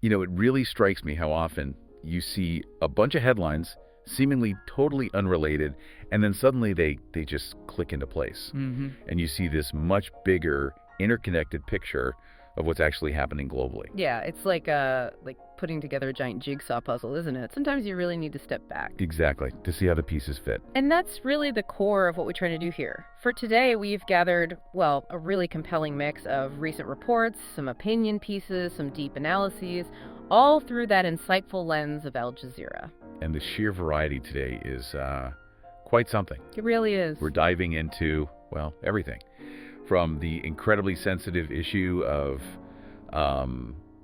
It really strikes me how often you see a bunch of headlines, seemingly totally unrelated, and then suddenly they just click into place. And you see this much bigger, interconnected picture of what's actually happening globally. Yeah, it's like putting together a giant jigsaw puzzle, isn't it? Sometimes you really need to step back. Exactly, to see how the pieces fit. And that's really the core of what we're trying to do here. For today, we've gathered, well, a really compelling mix of recent reports, some opinion pieces, some deep analyses, all through that insightful lens of Al Jazeera. And the sheer variety today is quite something. It really is. We're diving into, well, everything. From the incredibly sensitive issue of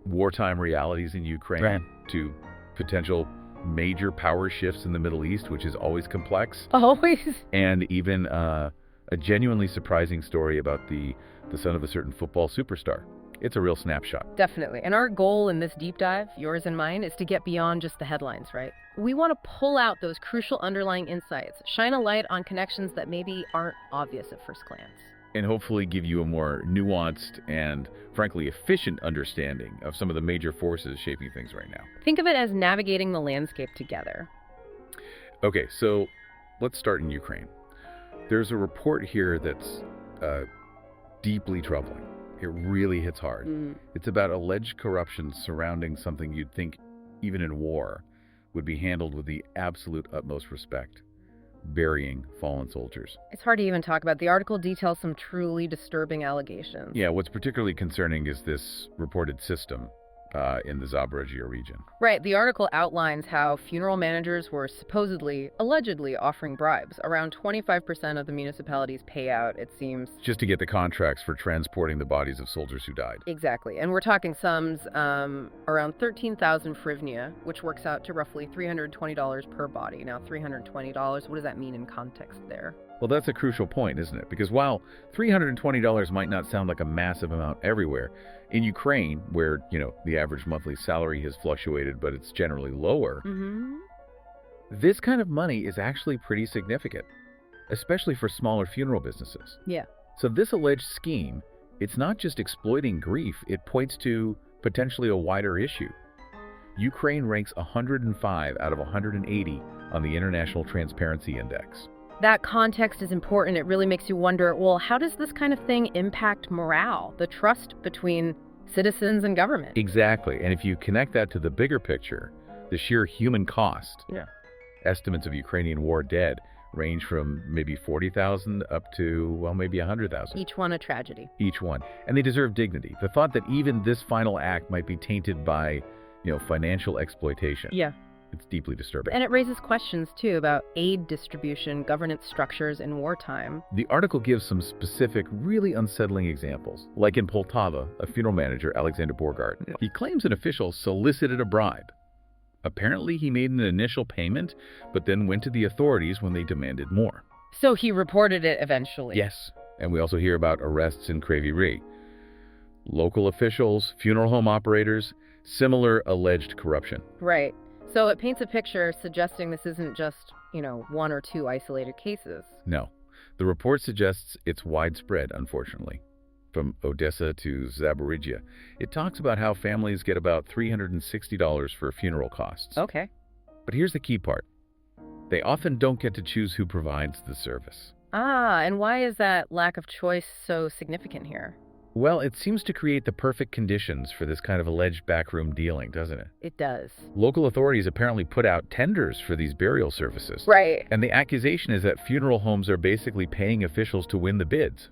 wartime realities in Ukraine Right. to potential major power shifts in the Middle East, which is always complex, Always. and even a genuinely surprising story about the son of a certain football superstar. It's a real snapshot. Definitely. And our goal in this deep dive, yours and mine, is to get beyond just the headlines, right? We want to pull out those crucial underlying insights, shine a light on connections that maybe aren't obvious at first glance. And hopefully give you a more nuanced and, frankly, efficient understanding of some of the major forces shaping things right now. Think of it as navigating the landscape together. Okay, so let's start in Ukraine. There's a report here that's deeply troubling. It really hits hard. It's about alleged corruption surrounding something you'd think, even in war, would be handled with the absolute utmost respect: burying fallen soldiers. It's hard to even talk about. The article details some truly disturbing allegations. Yeah, what's particularly concerning is this reported system in the Zaporizhia region. Right. The article outlines how funeral managers were allegedly offering bribes. Around 25% of the municipality's payout, it seems. Just to get the contracts for transporting the bodies of soldiers who died. Exactly. And we're talking sums around 13,000 hryvnia, which works out to roughly $320 per body. Now, $320, what does that mean in context there? Well, that's a crucial point, isn't it? Because while $320 might not sound like a massive amount everywhere, in Ukraine, where, the average monthly salary has fluctuated, but it's generally lower, this kind of money is actually pretty significant, especially for smaller funeral businesses. Yeah. So this alleged scheme, it's not just exploiting grief, it points to potentially a wider issue. Ukraine ranks 105 out of 180 on the International Transparency Index. That context is important. It really makes you wonder, well, how does this kind of thing impact morale, the trust between citizens and government? Exactly. And if you connect that to the bigger picture, the sheer human cost, estimates of Ukrainian war dead range from maybe 40,000 up to, well, maybe 100,000. Each one a tragedy. Each one. And they deserve dignity. The thought that even this final act might be tainted by, financial exploitation. Yeah. It's deeply disturbing. And it raises questions, too, about aid distribution, governance structures in wartime. The article gives some specific, really unsettling examples. Like in Poltava, a funeral manager, Alexander Borgard, he claims an official solicited a bribe. Apparently, he made an initial payment, but then went to the authorities when they demanded more. So he reported it eventually. Yes. And we also hear about arrests in Kryvyi Rih. Local officials, funeral home operators, similar alleged corruption. Right. So it paints a picture suggesting this isn't just, one or two isolated cases. No. The report suggests it's widespread, unfortunately. From Odessa to Zaporizhia. It talks about how families get about $360 for funeral costs. Okay. But here's the key part. They often don't get to choose who provides the service. And why is that lack of choice so significant here? Well, it seems to create the perfect conditions for this kind of alleged backroom dealing, doesn't it? It does. Local authorities apparently put out tenders for these burial services. Right. And the accusation is that funeral homes are basically paying officials to win the bids,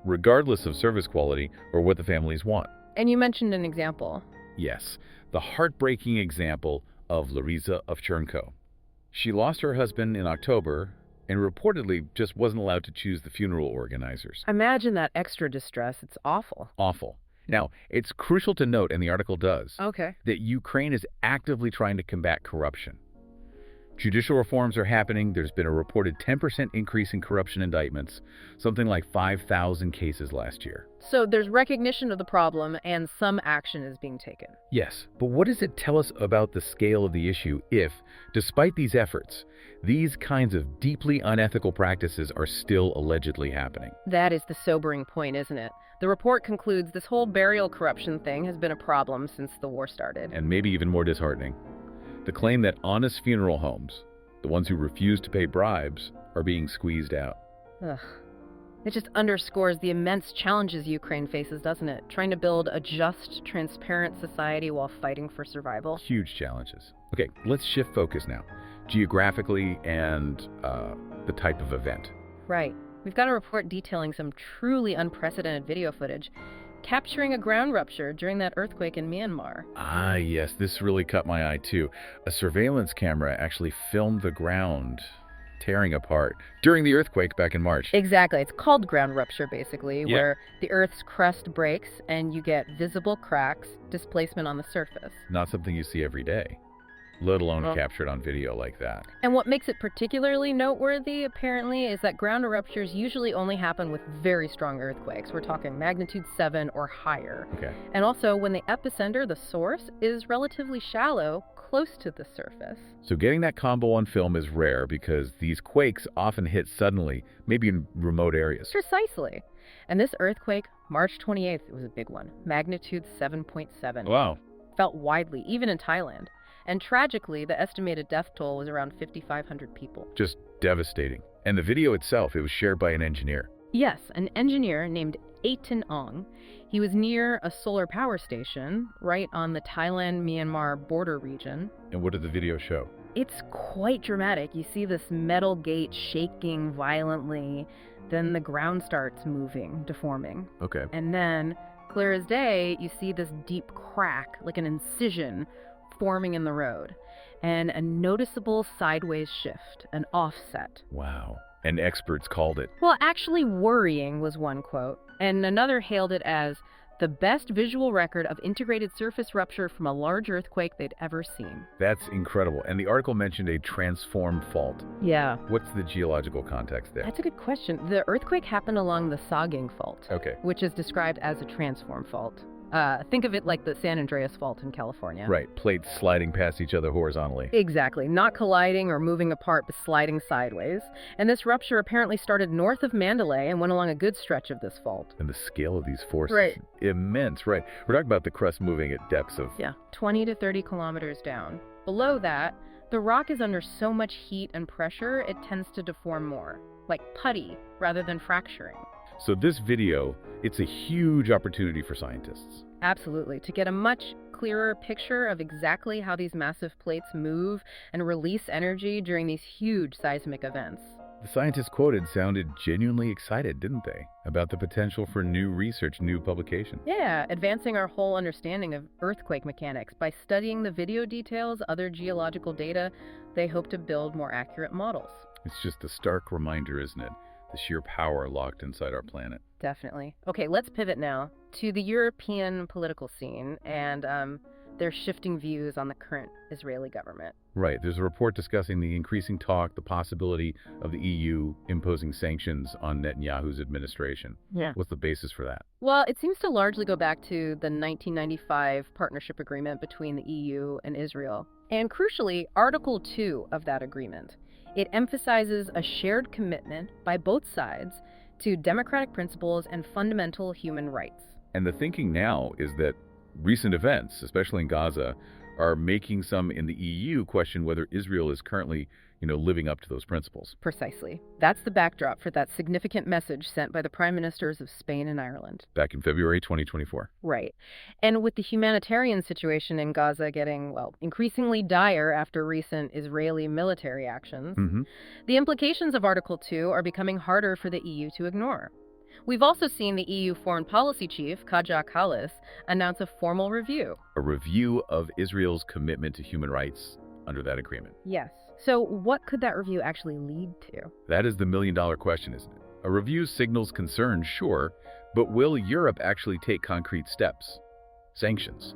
regardless of service quality or what the families want. And you mentioned an example. Yes, the heartbreaking example of Larisa Ovchenko. She lost her husband in October and reportedly just wasn't allowed to choose the funeral organizers. Imagine that extra distress. It's awful. Awful. Now, it's crucial to note, and the article does, Okay. that Ukraine is actively trying to combat corruption. Judicial reforms are happening. There's been a reported 10% increase in corruption indictments, something like 5,000 cases last year. So there's recognition of the problem and some action is being taken. Yes, but what does it tell us about the scale of the issue if, despite these efforts, these kinds of deeply unethical practices are still allegedly happening? That is the sobering point, isn't it? The report concludes this whole burial corruption thing has been a problem since the war started. And maybe even more disheartening, the claim that honest funeral homes, the ones who refuse to pay bribes, are being squeezed out. Ugh. It just underscores the immense challenges Ukraine faces, doesn't it? Trying to build a just, transparent society while fighting for survival. Huge challenges. Okay, let's shift focus now, geographically and the type of event. Right. We've got a report detailing some truly unprecedented video footage, capturing a ground rupture during that earthquake in Myanmar. Ah, yes, this really caught my eye too. A surveillance camera actually filmed the ground tearing apart during the earthquake back in March. Exactly. It's called ground rupture, basically, Yeah. where the Earth's crust breaks and you get visible cracks, displacement on the surface. Not something you see every day, let alone Well- captured on video like that. And what makes it particularly noteworthy, apparently, is that ground ruptures usually only happen with very strong earthquakes. We're talking magnitude 7 or higher. Okay. And also, when the epicenter, the source, is relatively shallow, close to the surface. So getting that combo on film is rare because these quakes often hit suddenly, maybe in remote areas. Precisely. And this earthquake, March 28th, it was a big one. Magnitude 7.7. Wow. Felt widely, even in Thailand. And tragically, the estimated death toll was around 5,500 people. Just devastating. And the video itself, it was shared by an engineer. Yes, an engineer named Aitin Ong. He was near a solar power station right on the Thailand-Myanmar border region. And what did the video show? It's quite dramatic. You see this metal gate shaking violently, then the ground starts moving, deforming. Okay. And then, clear as day, you see this deep crack, like an incision, forming in the road, and a noticeable sideways shift, an offset. Wow. And experts called it. Well, actually worrying was one quote, and another hailed it as the best visual record of integrated surface rupture from a large earthquake they'd ever seen. That's incredible. And the article mentioned a transformed fault. Yeah. What's the geological context there? That's a good question. The earthquake happened along the Saging Fault, Okay. which is described as a transform fault. Think of it like the San Andreas Fault in California. Right. Plates sliding past each other horizontally. Exactly. Not colliding or moving apart, but sliding sideways. And this rupture apparently started north of Mandalay and went along a good stretch of this fault. And the scale of these forces Right. is immense, right? We're talking about the crust moving at depths of... Yeah, 20 to 30 kilometers down. Below that, the rock is under so much heat and pressure, it tends to deform more, like putty rather than fracturing. So this video, it's a huge opportunity for scientists. Absolutely. To get a much clearer picture of exactly how these massive plates move and release energy during these huge seismic events. The scientists quoted sounded genuinely excited, didn't they? About the potential for new research, new publication. Yeah, advancing our whole understanding of earthquake mechanics. By studying the video details, other geological data, they hope to build more accurate models. It's just a stark reminder, isn't it? The sheer power locked inside our planet. Definitely. Okay, let's pivot now to the European political scene and their shifting views on the current Israeli government. Right. There's a report discussing the increasing talk, the possibility of the EU imposing sanctions on Netanyahu's administration. Yeah. What's the basis for that? Well, it seems to largely go back to the 1995 partnership agreement between the EU and Israel. And crucially, Article 2 of that agreement. It emphasizes a shared commitment by both sides to democratic principles and fundamental human rights. And the thinking now is that recent events, especially in Gaza, are making some in the EU question whether Israel is currently, living up to those principles. Precisely. That's the backdrop for that significant message sent by the prime ministers of Spain and Ireland. Back in February 2024. Right. And with the humanitarian situation in Gaza getting, increasingly dire after recent Israeli military actions, the implications of Article 2 are becoming harder for the EU to ignore. We've also seen the EU foreign policy chief, Kaja Kallas, announce a formal review. A review of Israel's commitment to human rights under that agreement. Yes. So what could that review actually lead to? That is the million-dollar question, isn't it? A review signals concern, sure, but will Europe actually take concrete steps? Sanctions?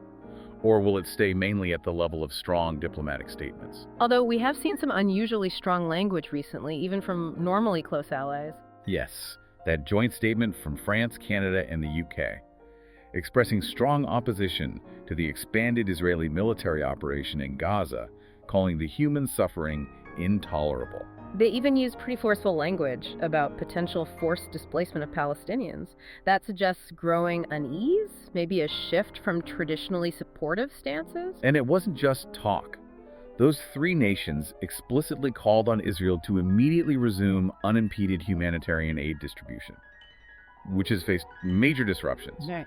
Or will it stay mainly at the level of strong diplomatic statements? Although we have seen some unusually strong language recently, even from normally close allies. Yes, that joint statement from France, Canada, and the UK, expressing strong opposition to the expanded Israeli military operation in Gaza, calling the human suffering intolerable. They even use pretty forceful language about potential forced displacement of Palestinians. That suggests growing unease, maybe a shift from traditionally supportive stances. And it wasn't just talk. Those three nations explicitly called on Israel to immediately resume unimpeded humanitarian aid distribution, which has faced major disruptions. Right.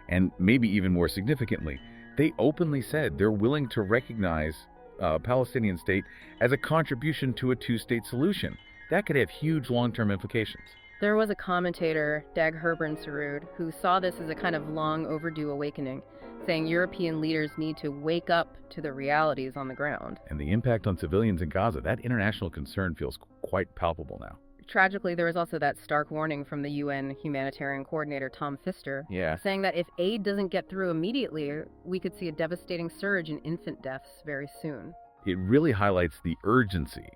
And maybe even more significantly, they openly said they're willing to recognize a Palestinian state as a contribution to a two-state solution. That could have huge long-term implications. There was a commentator, Dag Herburn-Sarud, who saw this as a kind of long overdue awakening, saying European leaders need to wake up to the realities on the ground. And the impact on civilians in Gaza, that international concern feels quite palpable now. Tragically, there was also that stark warning from the UN humanitarian coordinator, Tom Pfister, saying that if aid doesn't get through immediately, we could see a devastating surge in infant deaths very soon. It really highlights the urgency,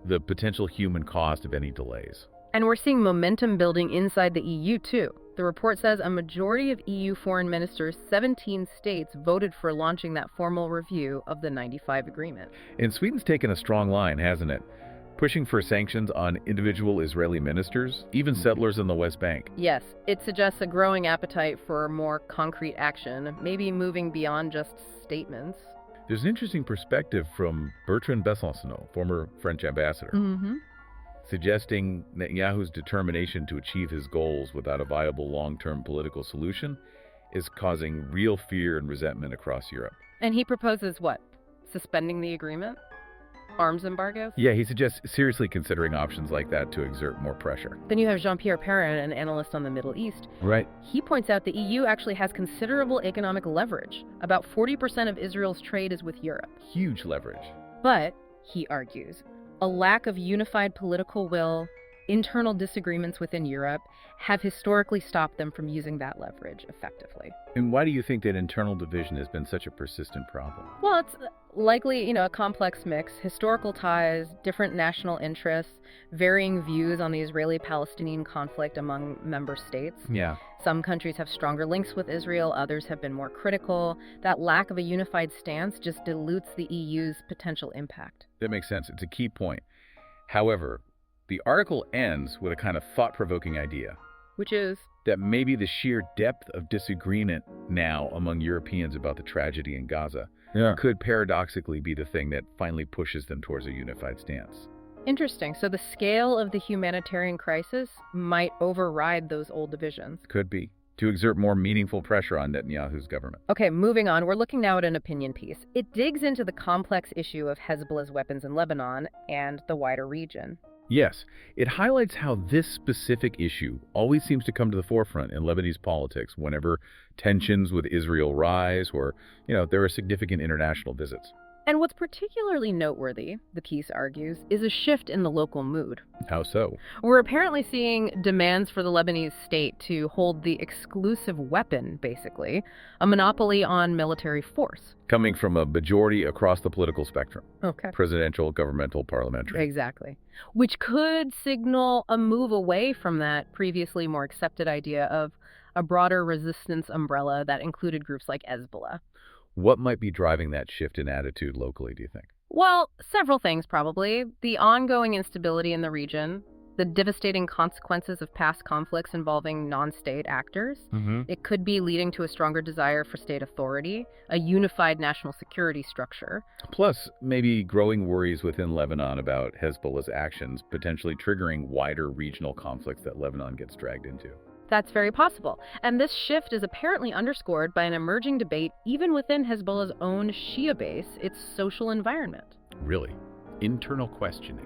the potential human cost of any delays. And we're seeing momentum building inside the EU, too. The report says a majority of EU foreign ministers, 17 states, voted for launching that formal review of the 95 agreement. And Sweden's taken a strong line, hasn't it? Pushing for sanctions on individual Israeli ministers, even settlers in the West Bank. Yes, it suggests a growing appetite for more concrete action, maybe moving beyond just statements. There's an interesting perspective from Bertrand Besancenot, former French ambassador, suggesting Netanyahu's determination to achieve his goals without a viable long-term political solution is causing real fear and resentment across Europe. And he proposes what? Suspending the agreement? Arms embargoes? Yeah, he suggests seriously considering options like that to exert more pressure. Then you have Jean-Pierre Perrin, an analyst on the Middle East. Right. He points out the EU actually has considerable economic leverage. About 40% of Israel's trade is with Europe. Huge leverage. But, he argues, a lack of unified political will, internal disagreements within Europe, have historically stopped them from using that leverage effectively. And why do you think that internal division has been such a persistent problem? Well, it's likely, a complex mix. Historical ties, different national interests, varying views on the Israeli-Palestinian conflict among member states. Yeah. Some countries have stronger links with Israel, others have been more critical. That lack of a unified stance just dilutes the EU's potential impact. That makes sense. It's a key point. However, the article ends with a kind of thought-provoking idea. Which is? That maybe the sheer depth of disagreement now among Europeans about the tragedy in Gaza could paradoxically be the thing that finally pushes them towards a unified stance. Interesting. So the scale of the humanitarian crisis might override those old divisions. Could be. To exert more meaningful pressure on Netanyahu's government. Okay, moving on. We're looking now at an opinion piece. It digs into the complex issue of Hezbollah's weapons in Lebanon and the wider region. Yes, it highlights how this specific issue always seems to come to the forefront in Lebanese politics whenever tensions with Israel rise or, there are significant international visits. And what's particularly noteworthy, the piece argues, is a shift in the local mood. How so? We're apparently seeing demands for the Lebanese state to hold the exclusive weapon, basically, a monopoly on military force. Coming from a majority across the political spectrum. Okay. Presidential, governmental, parliamentary. Exactly. Which could signal a move away from that previously more accepted idea of a broader resistance umbrella that included groups like Hezbollah. What might be driving that shift in attitude locally, do you think? Well, several things probably. The ongoing instability in the region, the devastating consequences of past conflicts involving non-state actors. It could be leading to a stronger desire for state authority, a unified national security structure. Plus, maybe growing worries within Lebanon about Hezbollah's actions potentially triggering wider regional conflicts that Lebanon gets dragged into. That's very possible. And this shift is apparently underscored by an emerging debate even within Hezbollah's own Shia base, its social environment. Really? Internal questioning?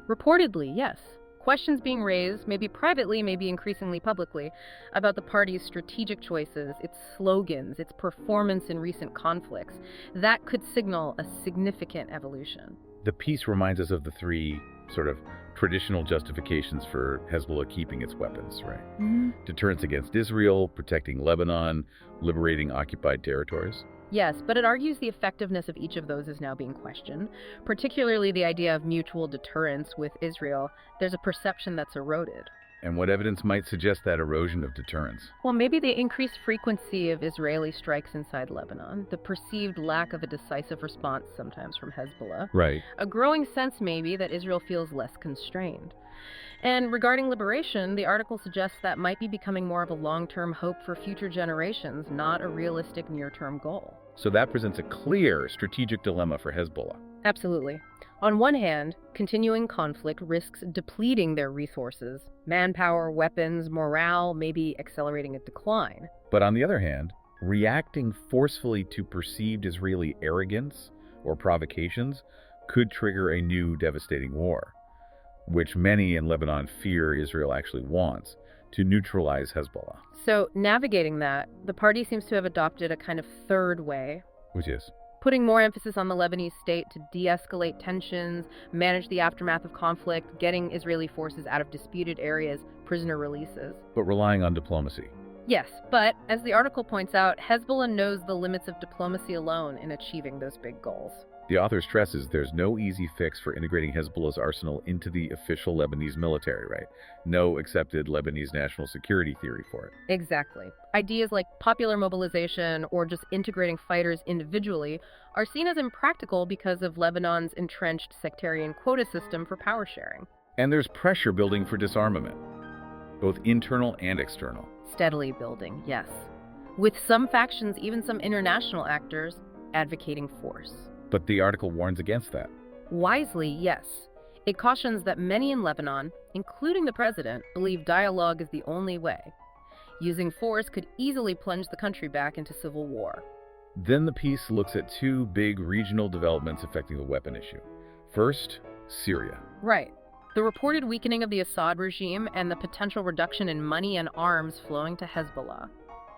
Reportedly, yes. Questions being raised, maybe privately, maybe increasingly publicly, about the party's strategic choices, its slogans, its performance in recent conflicts. That could signal a significant evolution. The piece reminds us of the three sort of traditional justifications for Hezbollah keeping its weapons, right? Deterrence against Israel, protecting Lebanon, liberating occupied territories. Yes, but it argues the effectiveness of each of those is now being questioned, particularly the idea of mutual deterrence with Israel. There's a perception that's eroded. And what evidence might suggest that erosion of deterrence? Well, maybe the increased frequency of Israeli strikes inside Lebanon, the perceived lack of a decisive response sometimes from Hezbollah, Right. a growing sense maybe that Israel feels less constrained. And regarding liberation, the article suggests that might be becoming more of a long-term hope for future generations, not a realistic near-term goal. So that presents a clear strategic dilemma for Hezbollah. Absolutely. On one hand, continuing conflict risks depleting their resources, manpower, weapons, morale, maybe accelerating a decline. But on the other hand, reacting forcefully to perceived Israeli arrogance or provocations could trigger a new devastating war, which many in Lebanon fear Israel actually wants, to neutralize Hezbollah. So, navigating that, the party seems to have adopted a kind of third way, Which is? putting more emphasis on the Lebanese state to de-escalate tensions, manage the aftermath of conflict, getting Israeli forces out of disputed areas, prisoner releases. But relying on diplomacy. Yes, but as the article points out, Hezbollah knows the limits of diplomacy alone in achieving those big goals. The author stresses there's no easy fix for integrating Hezbollah's arsenal into the official Lebanese military, right? No accepted Lebanese national security theory for it. Exactly. Ideas like popular mobilization or just integrating fighters individually are seen as impractical because of Lebanon's entrenched sectarian quota system for power sharing. And there's pressure building for disarmament, both internal and external. Steadily building, yes. With some factions, even some international actors, advocating force. But the article warns against that. Wisely, yes. It cautions that many in Lebanon, including the president, believe dialogue is the only way. Using force could easily plunge the country back into civil war. Then the piece looks at two big regional developments affecting the weapon issue. First, Syria. Right. The reported weakening of the Assad regime and the potential reduction in money and arms flowing to Hezbollah.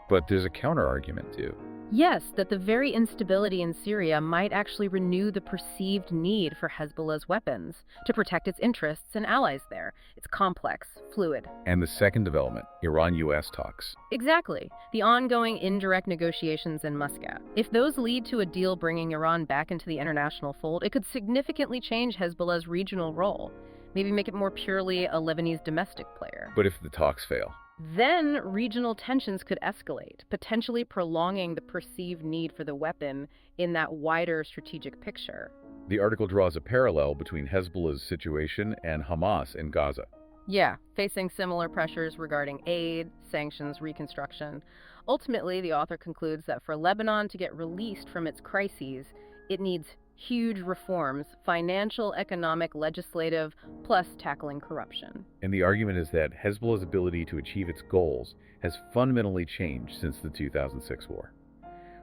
But there's a counter-argument, too. Yes, that the very instability in Syria might actually renew the perceived need for Hezbollah's weapons to protect its interests and allies there. It's complex, fluid. And the second development, Iran-US talks. Exactly. The ongoing indirect negotiations in Muscat. If those lead to a deal bringing Iran back into the international fold, it could significantly change Hezbollah's regional role. Maybe make it more purely a Lebanese domestic player. But if the talks fail? Then regional tensions could escalate, potentially prolonging the perceived need for the weapon in that wider strategic picture. The article draws a parallel between Hezbollah's situation and Hamas in Gaza. Yeah, facing similar pressures regarding aid, sanctions, reconstruction. Ultimately, the author concludes that for Lebanon to get released from its crises, it needs huge reforms, financial, economic, legislative, plus tackling corruption. And the argument is that Hezbollah's ability to achieve its goals has fundamentally changed since the 2006 war,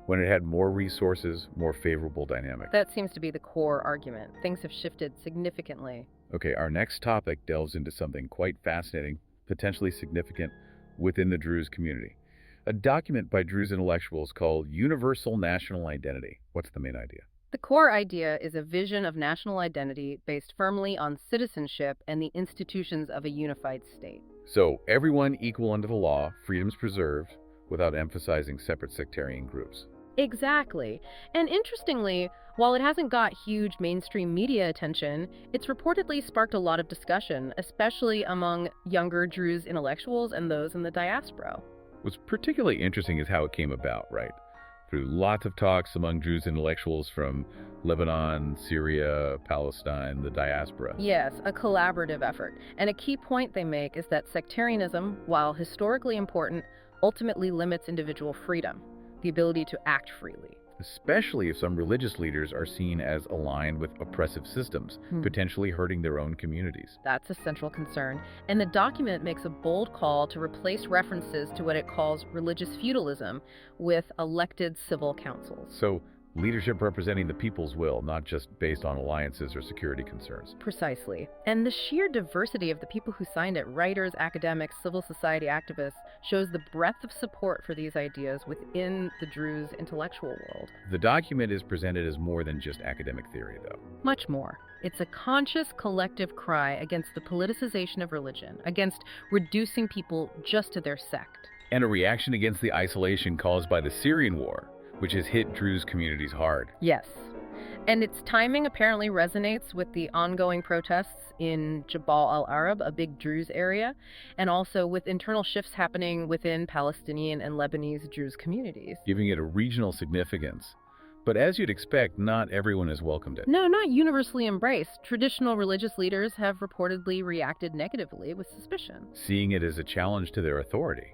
when it had more resources, more favorable dynamics. That seems to be the core argument. Things have shifted significantly. Okay, our next topic delves into something quite fascinating, potentially significant within the Druze community. A document by Druze intellectuals called Universal National Identity. What's the main idea? The core idea is a vision of national identity based firmly on citizenship and the institutions of a unified state. So, everyone equal under the law, freedoms preserved, without emphasizing separate sectarian groups. Exactly. And interestingly, while it hasn't got huge mainstream media attention, it's reportedly sparked a lot of discussion, especially among younger Druze intellectuals and those in the diaspora. What's particularly interesting is how it came about, right? Through lots of talks among Druze intellectuals from Lebanon, Syria, Palestine, the diaspora. Yes, a collaborative effort. And a key point they make is that sectarianism, while historically important, ultimately limits individual freedom, the ability to act freely. Especially if some religious leaders are seen as aligned with oppressive systems, potentially hurting their own communities. That's a central concern. And the document makes a bold call to replace references to what it calls religious feudalism with elected civil councils. So, leadership representing the people's will, not just based on alliances or security concerns. Precisely. And the sheer diversity of the people who signed it, writers, academics, civil society activists, shows the breadth of support for these ideas within the Druze intellectual world. The document is presented as more than just academic theory, though. Much more. It's a conscious collective cry against the politicization of religion, against reducing people just to their sect. And a reaction against the isolation caused by the Syrian war, which has hit Druze communities hard. Yes. And its timing apparently resonates with the ongoing protests in Jabal al-Arab, a big Druze area, and also with internal shifts happening within Palestinian and Lebanese Druze communities. Giving it a regional significance. But as you'd expect, not everyone has welcomed it. No, not universally embraced. Traditional religious leaders have reportedly reacted negatively with suspicion. Seeing it as a challenge to their authority,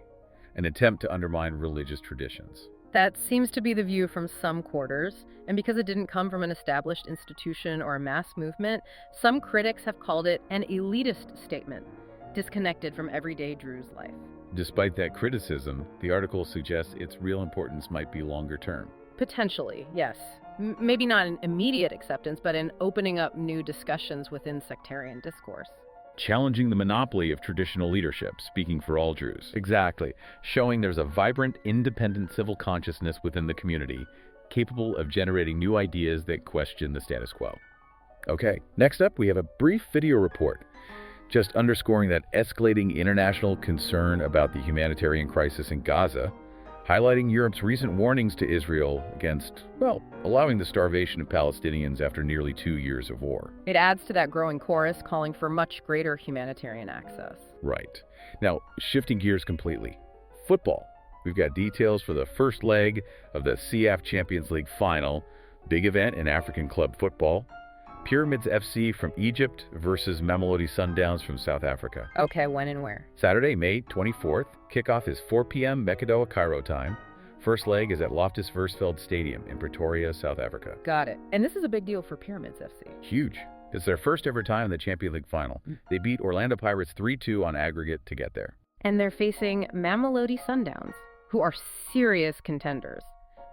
an attempt to undermine religious traditions. That seems to be the view from some quarters, and because it didn't come from an established institution or a mass movement, some critics have called it an elitist statement, disconnected from everyday Druze life. Despite that criticism, the article suggests its real importance might be longer term. Potentially, yes. Maybe not in immediate acceptance, but in opening up new discussions within sectarian discourse. Challenging the monopoly of traditional leadership, speaking for all Druze. Exactly. Showing there's a vibrant, independent civil consciousness within the community, capable of generating new ideas that question the status quo. Okay, next up we have a brief video report, just underscoring that escalating international concern about the humanitarian crisis in Gaza, highlighting Europe's recent warnings to Israel against, well, allowing the starvation of Palestinians after nearly 2 years of war. It adds to that growing chorus calling for much greater humanitarian access. Right. Now, shifting gears completely. Football. We've got details for the first leg of the CAF Champions League final, big event in African club football. Pyramids FC from Egypt versus Mamelodi Sundowns from South Africa. Okay, when and where? Saturday, May 24th. Kickoff is 4 p.m. Mekadoa, Cairo time. First leg is at Loftus Versfeld Stadium in Pretoria, South Africa. Got it. And this is a big deal for Pyramids FC. Huge. It's their first ever time in the Champions League final. They beat Orlando Pirates 3-2 on aggregate to get there. And they're facing Mamelodi Sundowns, who are serious contenders.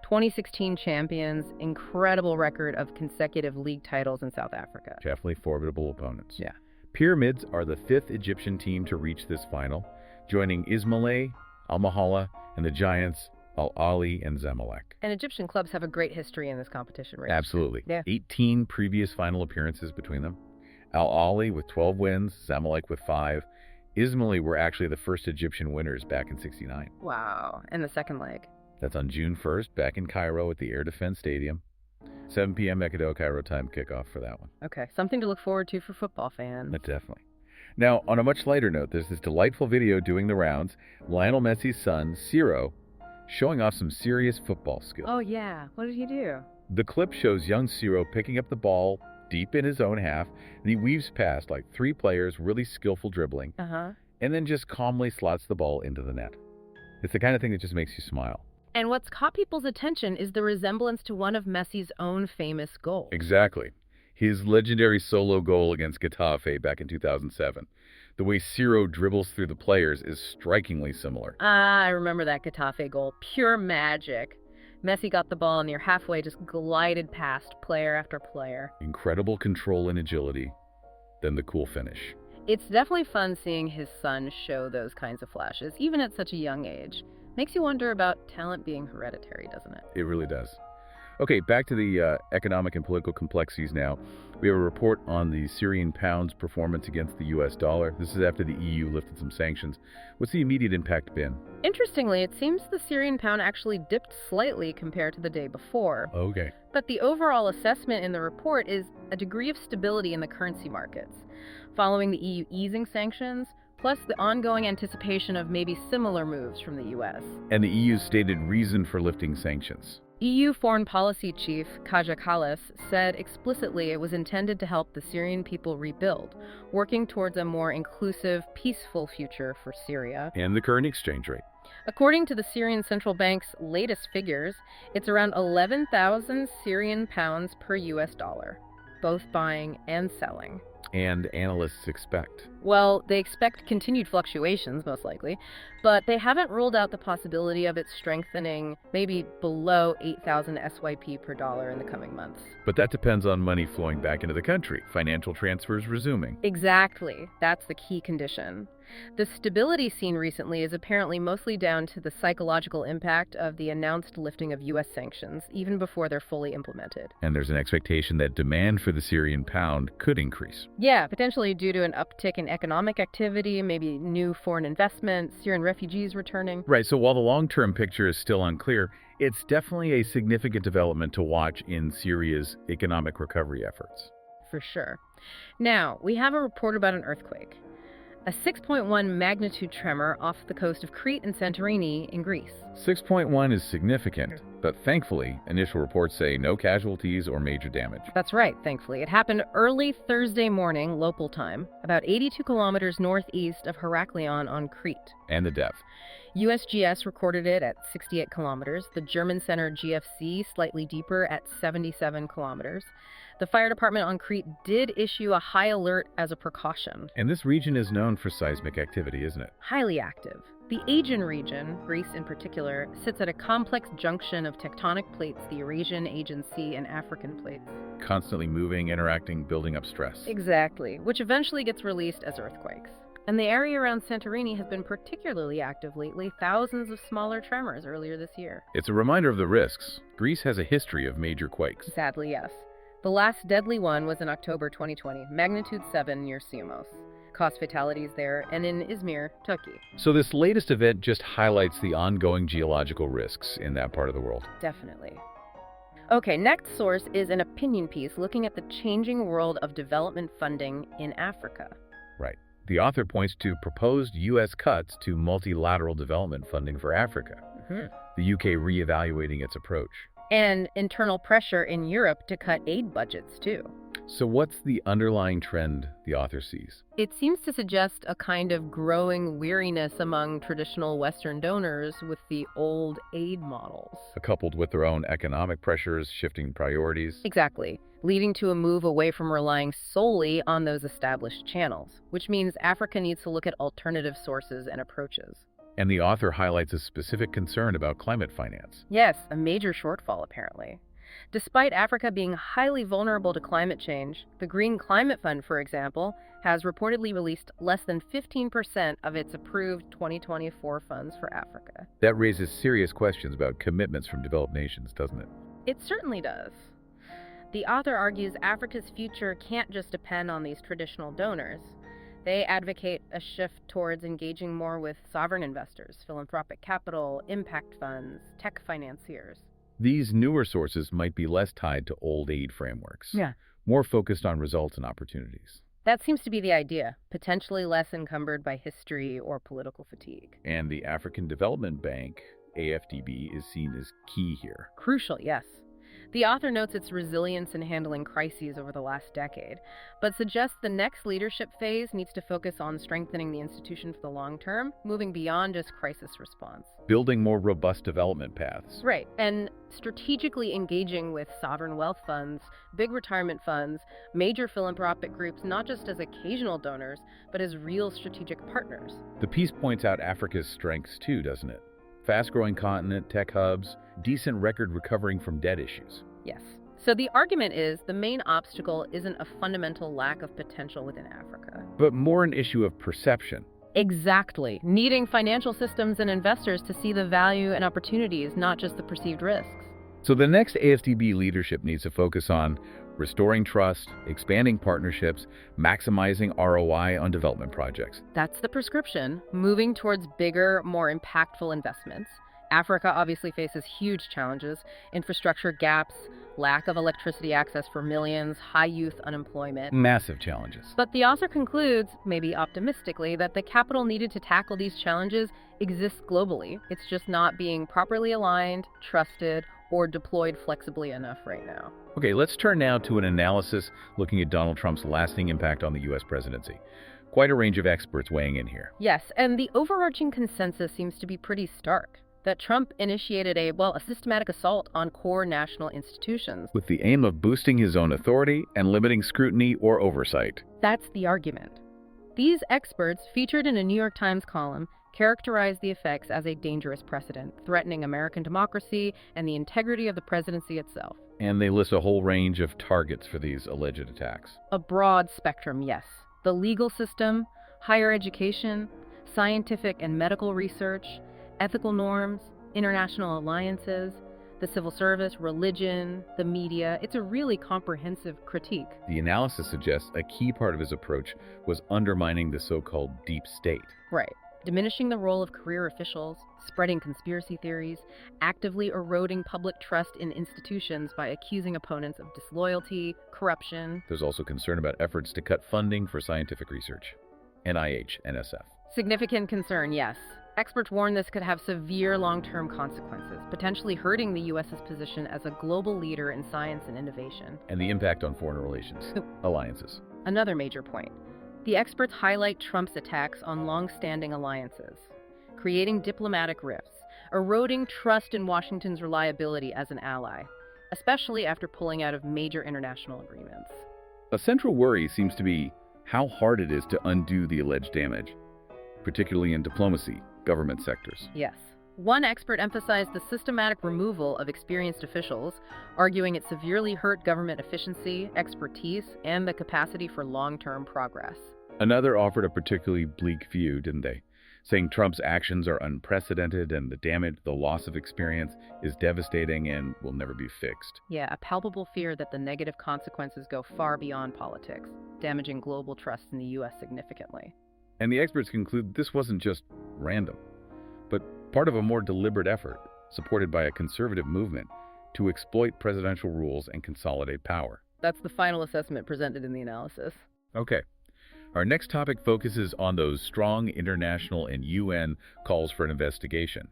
2016 champions, incredible record of consecutive league titles in South Africa. Definitely formidable opponents. Yeah. Pyramids are the 5th Egyptian team to reach this final, joining Ismaïlia, Al Mahala, and the giants Al Ahly and Zamalek. And Egyptian clubs have a great history in this competition, right? Absolutely. Yeah. 18 previous final appearances between them. Al Ahly with 12 wins, Zamalek with 5. Ismaïlia were actually the first Egyptian winners back in '69. Wow. And the second leg? That's on June 1st, back in Cairo at the Air Defense Stadium. 7 p.m. Mekadoa, Cairo time kickoff for that one. Okay, something to look forward to for football fans. Definitely. Now, on a much lighter note, there's this delightful video doing the rounds, Lionel Messi's son, Ciro, showing off some serious football skills. Oh yeah, what did he do? The clip shows young Ciro picking up the ball deep in his own half, and he weaves past like 3 players, really skillful dribbling, and then just calmly slots the ball into the net. It's the kind of thing that just makes you smile. And what's caught people's attention is the resemblance to one of Messi's own famous goals. Exactly. His legendary solo goal against Getafe back in 2007. The way Ciro dribbles through the players is strikingly similar. I remember that Getafe goal. Pure magic. Messi got the ball near halfway, just glided past player after player. Incredible control and agility, then the cool finish. It's definitely fun seeing his son show those kinds of flashes, even at such a young age. Makes you wonder about talent being hereditary, doesn't it? It really does. Okay, back to the economic and political complexities now. We have a report on the Syrian pound's performance against the U.S. dollar. This is after the EU lifted some sanctions. What's the immediate impact been? Interestingly, it seems the Syrian pound actually dipped slightly compared to the day before. Okay. But the overall assessment in the report is a degree of stability in the currency markets, following the EU easing sanctions, plus the ongoing anticipation of maybe similar moves from the U.S. And the EU's stated reason for lifting sanctions. EU Foreign Policy Chief Kaja Kallas said explicitly it was intended to help the Syrian people rebuild, working towards a more inclusive, peaceful future for Syria. And the current exchange rate. According to the Syrian Central Bank's latest figures, it's around 11,000 Syrian pounds per U.S. dollar, both buying and selling. And analysts expect. Well, they expect continued fluctuations, most likely, but they haven't ruled out the possibility of it strengthening maybe below 8,000 SYP per dollar in the coming months. But that depends on money flowing back into the country, financial transfers resuming. Exactly. That's the key condition. The stability seen recently is apparently mostly down to the psychological impact of the announced lifting of U.S. sanctions, even before they're fully implemented. And there's an expectation that demand for the Syrian pound could increase. Yeah, potentially due to an uptick in economic activity, maybe new foreign investment, Syrian refugees returning. Right, so while the long-term picture is still unclear, it's definitely a significant development to watch in Syria's economic recovery efforts. For sure. Now, we have a report about an earthquake. A 6.1 magnitude tremor off the coast of Crete and Santorini in Greece. 6.1 is significant, but thankfully, initial reports say no casualties or major damage. That's right, thankfully. It happened early Thursday morning, local time, about 82 kilometers northeast of Heraklion on Crete. And the depth. USGS recorded it at 68 kilometers, the German center GFC slightly deeper at 77 kilometers. The fire department on Crete did issue a high alert as a precaution. And this region is known for seismic activity, isn't it? Highly active. The Aegean region, Greece in particular, sits at a complex junction of tectonic plates, the Eurasian, Aegean Sea, and African plates. Constantly moving, interacting, building up stress. Exactly, which eventually gets released as earthquakes. And the area around Santorini has been particularly active lately, thousands of smaller tremors earlier this year. It's a reminder of the risks. Greece has a history of major quakes. Sadly, yes. The last deadly one was in October 2020, magnitude 7 near Samos. Caused fatalities there and in Izmir, Turkey. So this latest event just highlights the ongoing geological risks in that part of the world. Definitely. Okay, next source is an opinion piece looking at the changing world of development funding in Africa. Right. The author points to proposed U.S. cuts to multilateral development funding for Africa. The UK reevaluating its approach. And internal pressure in Europe to cut aid budgets, too. So what's the underlying trend the author sees? It seems to suggest a kind of growing weariness among traditional Western donors with the old aid models. Coupled with their own economic pressures, shifting priorities. Exactly, leading to a move away from relying solely on those established channels, which means Africa needs to look at alternative sources and approaches. And the author highlights a specific concern about climate finance. Yes, a major shortfall apparently. Despite Africa being highly vulnerable to climate change, the Green Climate Fund, for example, has reportedly released less than 15% of its approved 2024 funds for Africa. That raises serious questions about commitments from developed nations, doesn't it? It certainly does. The author argues Africa's future can't just depend on these traditional donors. They advocate a shift towards engaging more with sovereign investors, philanthropic capital, impact funds, tech financiers. These newer sources might be less tied to old aid frameworks. Yeah. More focused on results and opportunities. That seems to be the idea, potentially less encumbered by history or political fatigue. And the African Development Bank, AFDB, is seen as key here. Crucial, yes. The author notes its resilience in handling crises over the last decade, but suggests the next leadership phase needs to focus on strengthening the institution for the long term, moving beyond just crisis response. Building more robust development paths. Right, and strategically engaging with sovereign wealth funds, big retirement funds, major philanthropic groups, not just as occasional donors, but as real strategic partners. The piece points out Africa's strengths too, doesn't it? Fast-growing continent, tech hubs, decent record recovering from debt issues. Yes. So the argument is the main obstacle isn't a fundamental lack of potential within Africa, but more an issue of perception. Exactly. Needing financial systems and investors to see the value and opportunities, not just the perceived risks. So the next AFDB leadership needs to focus on restoring trust, expanding partnerships, maximizing ROI on development projects. That's the prescription, moving towards bigger, more impactful investments. Africa obviously faces huge challenges: infrastructure gaps, lack of electricity access for millions, high youth unemployment. Massive challenges. But the author concludes, maybe optimistically, that the capital needed to tackle these challenges exists globally. It's just not being properly aligned, trusted, or deployed flexibly enough right now. Okay, let's turn now to an analysis looking at Donald Trump's lasting impact on the U.S. presidency. Quite a range of experts weighing in here. Yes, and the overarching consensus seems to be pretty stark. That Trump initiated a systematic assault on core national institutions. With the aim of boosting his own authority and limiting scrutiny or oversight. That's the argument. These experts, featured in a New York Times column, characterize the effects as a dangerous precedent, threatening American democracy and the integrity of the presidency itself. And they list a whole range of targets for these alleged attacks. A broad spectrum, yes. The legal system, higher education, scientific and medical research, ethical norms, international alliances, the civil service, religion, the media. It's a really comprehensive critique. The analysis suggests a key part of his approach was undermining the so-called deep state. Right. Diminishing the role of career officials, spreading conspiracy theories, actively eroding public trust in institutions by accusing opponents of disloyalty, corruption. There's also concern about efforts to cut funding for scientific research. NIH, NSF. Significant concern, yes. Experts warn this could have severe long-term consequences, potentially hurting the U.S.'s position as a global leader in science and innovation. And the impact on foreign relations, alliances. Another major point. The experts highlight Trump's attacks on long-standing alliances, creating diplomatic rifts, eroding trust in Washington's reliability as an ally, especially after pulling out of major international agreements. A central worry seems to be how hard it is to undo the alleged damage, particularly in diplomacy, government sectors. Yes. One expert emphasized the systematic removal of experienced officials, arguing it severely hurt government efficiency, expertise, and the capacity for long-term progress. Another offered a particularly bleak view, didn't they? Saying Trump's actions are unprecedented and the damage, the loss of experience is devastating and will never be fixed. Yeah, a palpable fear that the negative consequences go far beyond politics, damaging global trust in the U.S. significantly. And the experts conclude this wasn't just random, but part of a more deliberate effort, supported by a conservative movement, to exploit presidential rules and consolidate power. That's the final assessment presented in the analysis. Okay. Our next topic focuses on those strong international and UN calls for an investigation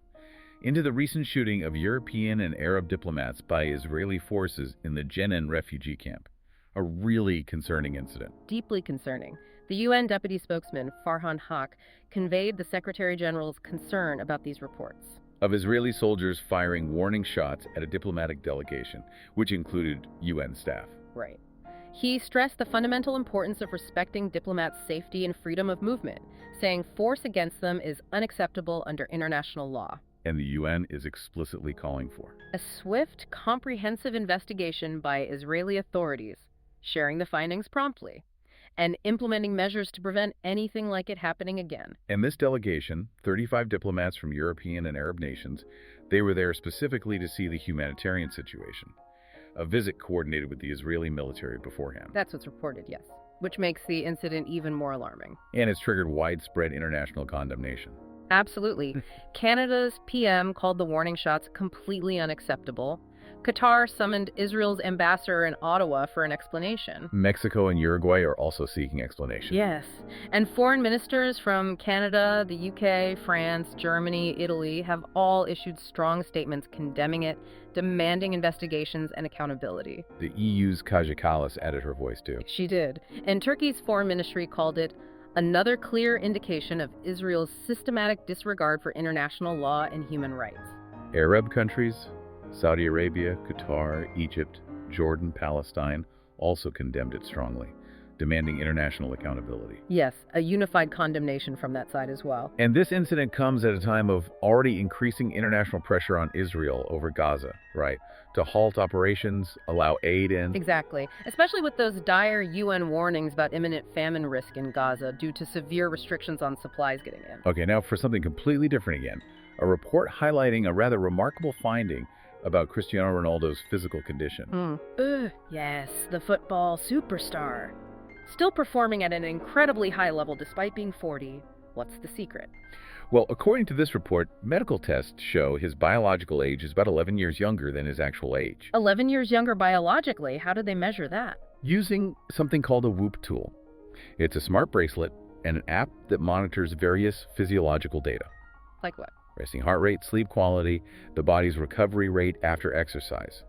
into the recent shooting of European and Arab diplomats by Israeli forces in the Jenin refugee camp. A really concerning incident. Deeply concerning. The UN Deputy Spokesman, Farhan Haq, conveyed the Secretary General's concern about these reports. Of Israeli soldiers firing warning shots at a diplomatic delegation, which included UN staff. Right. He stressed the fundamental importance of respecting diplomats' safety and freedom of movement, saying force against them is unacceptable under international law. And the UN is explicitly calling for a swift, comprehensive investigation by Israeli authorities, sharing the findings promptly, and implementing measures to prevent anything like it happening again. And this delegation, 35 diplomats from European and Arab nations, they were there specifically to see the humanitarian situation. A visit coordinated with the Israeli military beforehand. That's what's reported, yes. Which makes the incident even more alarming. And it's triggered widespread international condemnation. Absolutely. Canada's PM called the warning shots completely unacceptable. Qatar summoned Israel's ambassador in Ottawa for an explanation. Mexico and Uruguay are also seeking explanation. Yes. And foreign ministers from Canada, the UK, France, Germany, Italy have all issued strong statements condemning it, demanding investigations and accountability. The EU's Kaja Kallas added her voice too. She did. And Turkey's foreign ministry called it another clear indication of Israel's systematic disregard for international law and human rights. Arab countries, Saudi Arabia, Qatar, Egypt, Jordan, Palestine also condemned it strongly, demanding international accountability. Yes, a unified condemnation from that side as well. And this incident comes at a time of already increasing international pressure on Israel over Gaza, right? To halt operations, allow aid in. Exactly, especially with those dire UN warnings about imminent famine risk in Gaza due to severe restrictions on supplies getting in. Okay, now for something completely different again. A report highlighting a rather remarkable finding about Cristiano Ronaldo's physical condition. Yes, the football superstar. Still performing at an incredibly high level despite being 40. What's the secret? Well, according to this report, medical tests show his biological age is about 11 years younger than his actual age. 11 years younger biologically? How did they measure that? Using something called a Whoop tool. It's a smart bracelet and an app that monitors various physiological data. Like what? Resting heart rate, sleep quality, the body's recovery rate after exercise.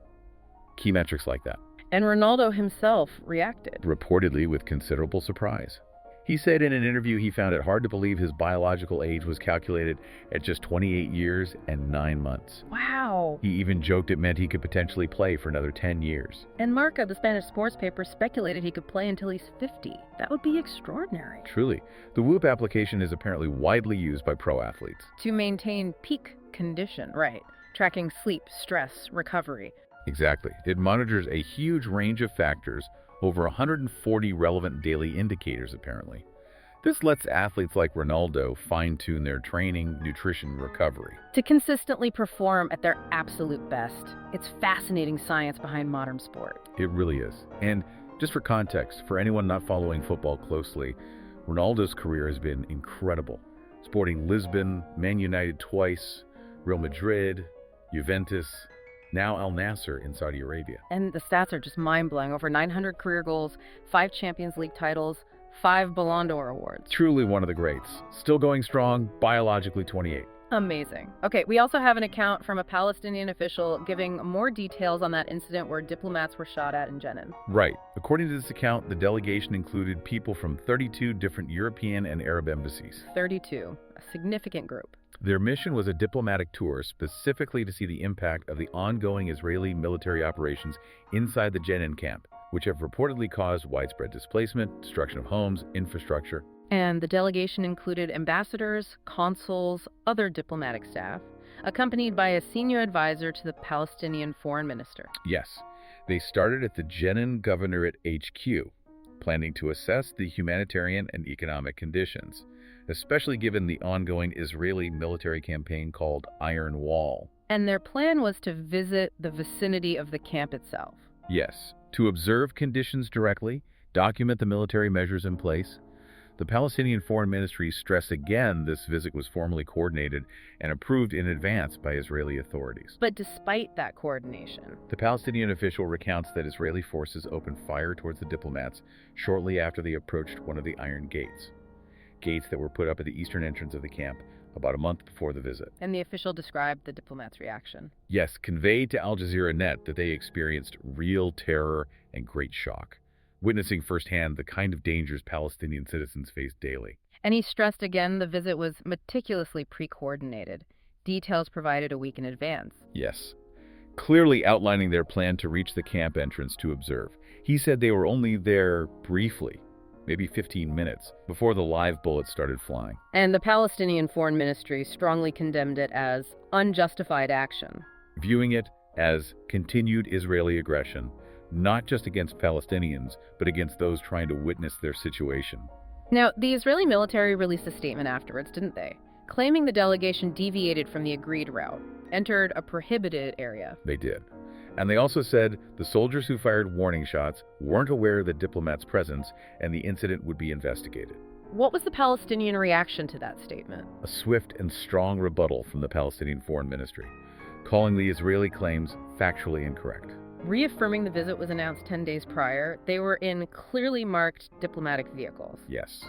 Key metrics like that. And Ronaldo himself reacted. Reportedly with considerable surprise. He said in an interview he found it hard to believe his biological age was calculated at just 28 years and 9 months. Wow. He even joked it meant he could potentially play for another 10 years. And Marca, the Spanish sports paper, speculated he could play until he's 50. That would be extraordinary. Truly. The Whoop application is apparently widely used by pro athletes. To maintain peak condition, right. Tracking sleep, stress, recovery. Exactly. It monitors a huge range of factors, over 140 relevant daily indicators, apparently. This lets athletes like Ronaldo fine-tune their training, nutrition, recovery. To consistently perform at their absolute best. It's fascinating science behind modern sport. It really is. And just for context, for anyone not following football closely, Ronaldo's career has been incredible. Sporting Lisbon, Man United twice, Real Madrid, Juventus, now Al Nassr in Saudi Arabia. And the stats are just mind-blowing. Over 900 career goals, 5 Champions League titles, 5 Ballon d'Or awards. Truly one of the greats. Still going strong, biologically 28. Amazing. Okay, we also have an account from a Palestinian official giving more details on that incident where diplomats were shot at in Jenin. Right. According to this account, the delegation included people from 32 different European and Arab embassies. 32. A significant group. Their mission was a diplomatic tour specifically to see the impact of the ongoing Israeli military operations inside the Jenin camp, which have reportedly caused widespread displacement, destruction of homes, infrastructure. And the delegation included ambassadors, consuls, other diplomatic staff, accompanied by a senior advisor to the Palestinian foreign minister. Yes, they started at the Jenin Governorate HQ, planning to assess the humanitarian and economic conditions, especially given the ongoing Israeli military campaign called Iron Wall. And their plan was to visit the vicinity of the camp itself. Yes, to observe conditions directly, document the military measures in place. The Palestinian Foreign Ministry stressed again this visit was formally coordinated and approved in advance by Israeli authorities. But despite that coordination, the Palestinian official recounts that Israeli forces opened fire towards the diplomats shortly after they approached one of the iron gates that were put up at the eastern entrance of the camp about a month before the visit. And the official described the diplomats' reaction. Yes, conveyed to Al Jazeera Net that they experienced real terror and great shock, witnessing firsthand the kind of dangers Palestinian citizens face daily. And he stressed again the visit was meticulously pre-coordinated, details provided a week in advance. Yes, clearly outlining their plan to reach the camp entrance to observe. He said they were only there briefly, maybe 15 minutes, before the live bullets started flying. And the Palestinian Foreign Ministry strongly condemned it as unjustified action, viewing it as continued Israeli aggression, not just against Palestinians, but against those trying to witness their situation. Now, the Israeli military released a statement afterwards, didn't they? Claiming the delegation deviated from the agreed route, entered a prohibited area. They did. And they also said the soldiers who fired warning shots weren't aware of the diplomats' presence and the incident would be investigated. What was the Palestinian reaction to that statement? A swift and strong rebuttal from the Palestinian Foreign Ministry, calling the Israeli claims factually incorrect. Reaffirming the visit was announced 10 days prior, they were in clearly marked diplomatic vehicles. Yes,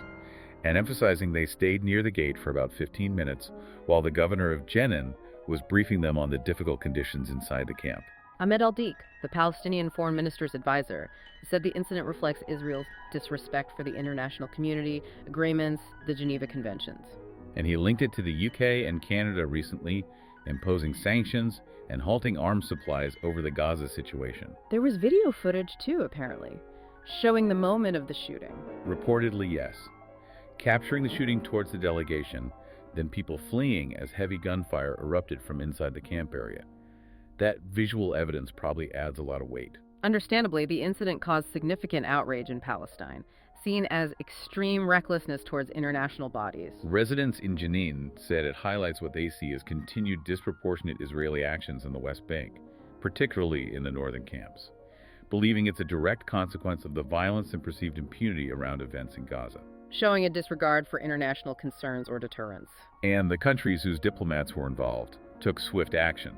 and emphasizing they stayed near the gate for about 15 minutes while the governor of Jenin was briefing them on the difficult conditions inside the camp. Ahmed al-Dik, the Palestinian foreign minister's advisor, said the incident reflects Israel's disrespect for the international community, agreements, the Geneva Conventions. And he linked it to the UK and Canada recently imposing sanctions and halting arms supplies over the Gaza situation. There was video footage too, apparently, showing the moment of the shooting. Reportedly, yes. Capturing the shooting towards the delegation, then people fleeing as heavy gunfire erupted from inside the camp area. That visual evidence probably adds a lot of weight. Understandably, the incident caused significant outrage in Palestine, seen as extreme recklessness towards international bodies. Residents in Jenin said it highlights what they see as continued disproportionate Israeli actions in the West Bank, particularly in the northern camps, believing it's a direct consequence of the violence and perceived impunity around events in Gaza. Showing a disregard for international concerns or deterrence. And the countries whose diplomats were involved took swift action,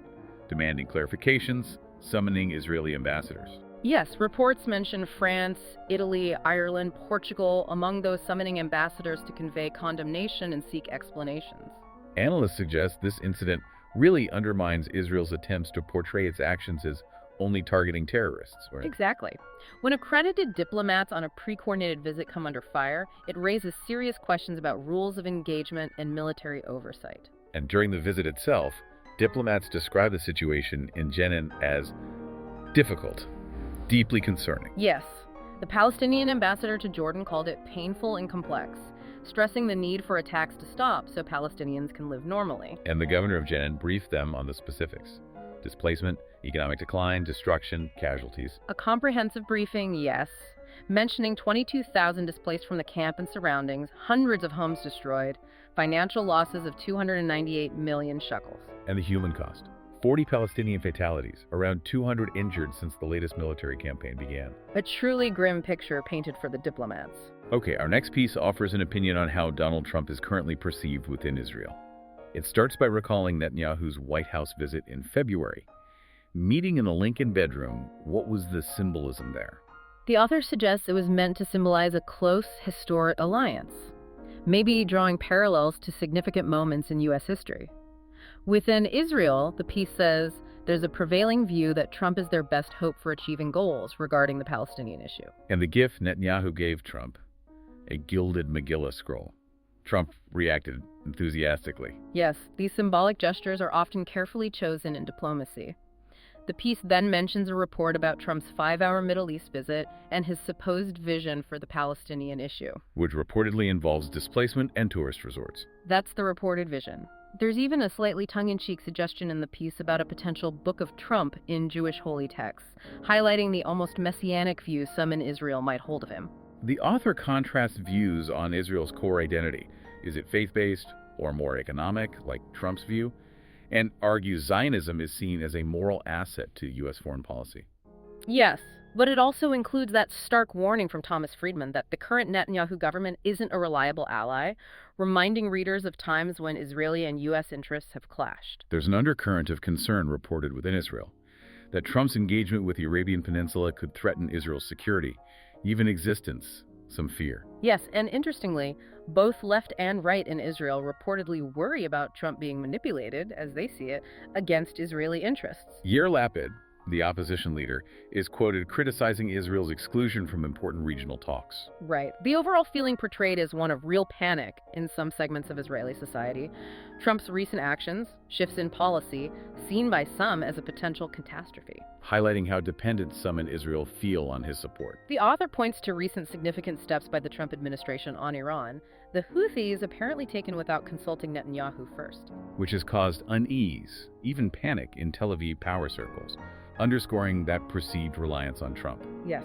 demanding clarifications, summoning Israeli ambassadors. Yes, reports mention France, Italy, Ireland, Portugal among those summoning ambassadors to convey condemnation and seek explanations. Analysts suggest this incident really undermines Israel's attempts to portray its actions as only targeting terrorists. Right? Exactly. When accredited diplomats on a pre-coordinated visit come under fire, it raises serious questions about rules of engagement and military oversight. And during the visit itself, diplomats describe the situation in Jenin as difficult, deeply concerning. Yes, the Palestinian ambassador to Jordan called it painful and complex, stressing the need for attacks to stop so Palestinians can live normally. And the governor of Jenin briefed them on the specifics: displacement, economic decline, destruction, casualties. A comprehensive briefing, yes, mentioning 22,000 displaced from the camp and surroundings, hundreds of homes destroyed, financial losses of 298 million shekels. And the human cost. 40 Palestinian fatalities, around 200 injured since the latest military campaign began. A truly grim picture painted for the diplomats. Okay, our next piece offers an opinion on how Donald Trump is currently perceived within Israel. It starts by recalling Netanyahu's White House visit in February. Meeting in the Lincoln bedroom, what was the symbolism there? The author suggests it was meant to symbolize a close, historic alliance, maybe drawing parallels to significant moments in U.S. history. Within Israel, the piece says there's a prevailing view that Trump is their best hope for achieving goals regarding the Palestinian issue. And the gift Netanyahu gave Trump, a gilded Megillah scroll. Trump reacted enthusiastically. Yes, these symbolic gestures are often carefully chosen in diplomacy. The piece then mentions a report about Trump's 5-hour Middle East visit and his supposed vision for the Palestinian issue, which reportedly involves displacement and tourist resorts. That's the reported vision. There's even a slightly tongue-in-cheek suggestion in the piece about a potential Book of Trump in Jewish holy texts, highlighting the almost messianic views some in Israel might hold of him. The author contrasts views on Israel's core identity. Is it faith-based or more economic, like Trump's view? And argues Zionism is seen as a moral asset to U.S. foreign policy. Yes, but it also includes that stark warning from Thomas Friedman that the current Netanyahu government isn't a reliable ally, reminding readers of times when Israeli and U.S. interests have clashed. There's an undercurrent of concern reported within Israel, that Trump's engagement with the Arabian Peninsula could threaten Israel's security, even existence, some fear. Yes, and interestingly, both left and right in Israel reportedly worry about Trump being manipulated, as they see it, against Israeli interests. Yair Lapid, the opposition leader, is quoted criticizing Israel's exclusion from important regional talks. Right. The overall feeling portrayed is one of real panic in some segments of Israeli society. Trump's recent actions, shifts in policy, seen by some as a potential catastrophe, highlighting how dependent some in Israel feel on his support. The author points to recent significant steps by the Trump administration on Iran, the Houthis apparently taken without consulting Netanyahu first, which has caused unease, even panic in Tel Aviv power circles, underscoring that perceived reliance on Trump. Yes.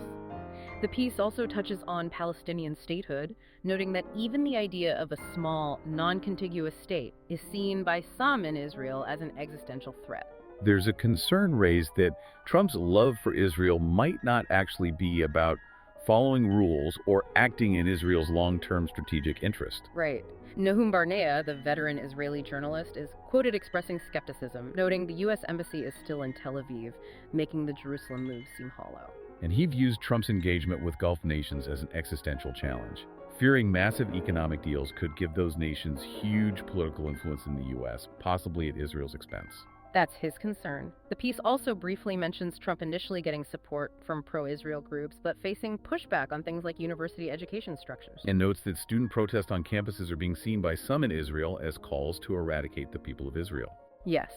The piece also touches on Palestinian statehood, noting that even the idea of a small, non-contiguous state is seen by some in Israel as an existential threat. There's a concern raised that Trump's love for Israel might not actually be about following rules or acting in Israel's long-term strategic interest. Right. Nahum Barnea, the veteran Israeli journalist, is quoted expressing skepticism, noting the U.S. Embassy is still in Tel Aviv, making the Jerusalem move seem hollow. And he views Trump's engagement with Gulf nations as an existential challenge, fearing massive economic deals could give those nations huge political influence in the U.S., possibly at Israel's expense. That's his concern. The piece also briefly mentions Trump initially getting support from pro-Israel groups, but facing pushback on things like university education structures. And notes that student protests on campuses are being seen by some in Israel as calls to eradicate the people of Israel. Yes.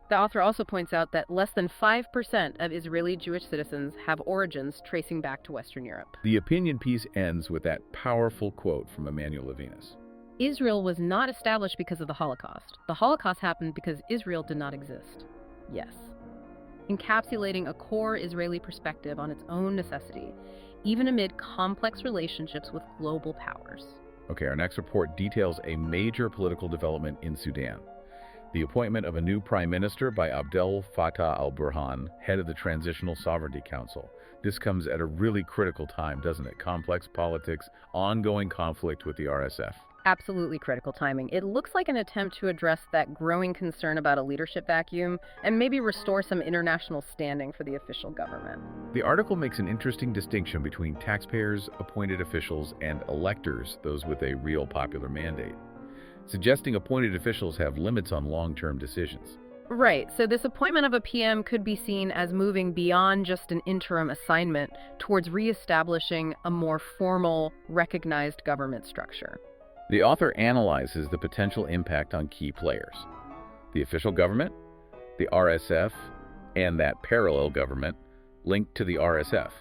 The author also points out that less than 5% of Israeli Jewish citizens have origins tracing back to Western Europe. The opinion piece ends with that powerful quote from Emmanuel Levinas. Israel was not established because of the Holocaust. The Holocaust happened because Israel did not exist. Yes. Encapsulating a core Israeli perspective on its own necessity, even amid complex relationships with global powers. Okay, our next report details a major political development in Sudan. The appointment of a new prime minister by Abdel Fattah al-Burhan, head of the Transitional Sovereignty Council. This comes at a really critical time, doesn't it? Complex politics, ongoing conflict with the RSF. Absolutely critical timing. It looks like an attempt to address that growing concern about a leadership vacuum and maybe restore some international standing for the official government. The article makes an interesting distinction between taxpayers, appointed officials, and electors, those with a real popular mandate, suggesting appointed officials have limits on long-term decisions. Right, so this appointment of a PM could be seen as moving beyond just an interim assignment towards reestablishing a more formal, recognized government structure. The author analyzes the potential impact on key players: the official government, the RSF, and that parallel government linked to the RSF.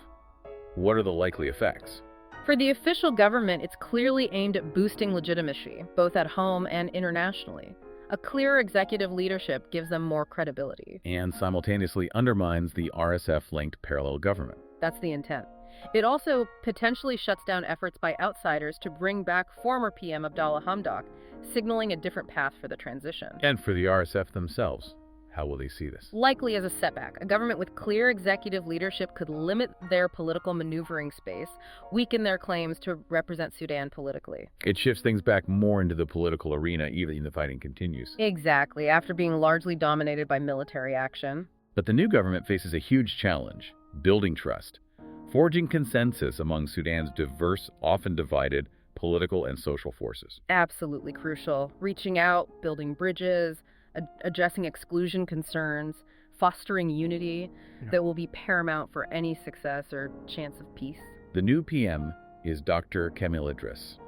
What are the likely effects? For the official government, it's clearly aimed at boosting legitimacy, both at home and internationally. A clearer executive leadership gives them more credibility. And simultaneously undermines the RSF-linked parallel government. That's the intent. It also potentially shuts down efforts by outsiders to bring back former PM Abdallah Hamdok, signaling a different path for the transition. And for the RSF themselves, how will they see this? Likely as a setback. A government with clear executive leadership could limit their political maneuvering space, weaken their claims to represent Sudan politically. It shifts things back more into the political arena, even if the fighting continues. Exactly, after being largely dominated by military action. But the new government faces a huge challenge: building trust, forging consensus among Sudan's diverse, often divided political and social forces. Absolutely crucial. Reaching out, building bridges, addressing exclusion concerns, fostering unity that will be paramount for any success or chance of peace. The new PM is Dr. Kamil Idris.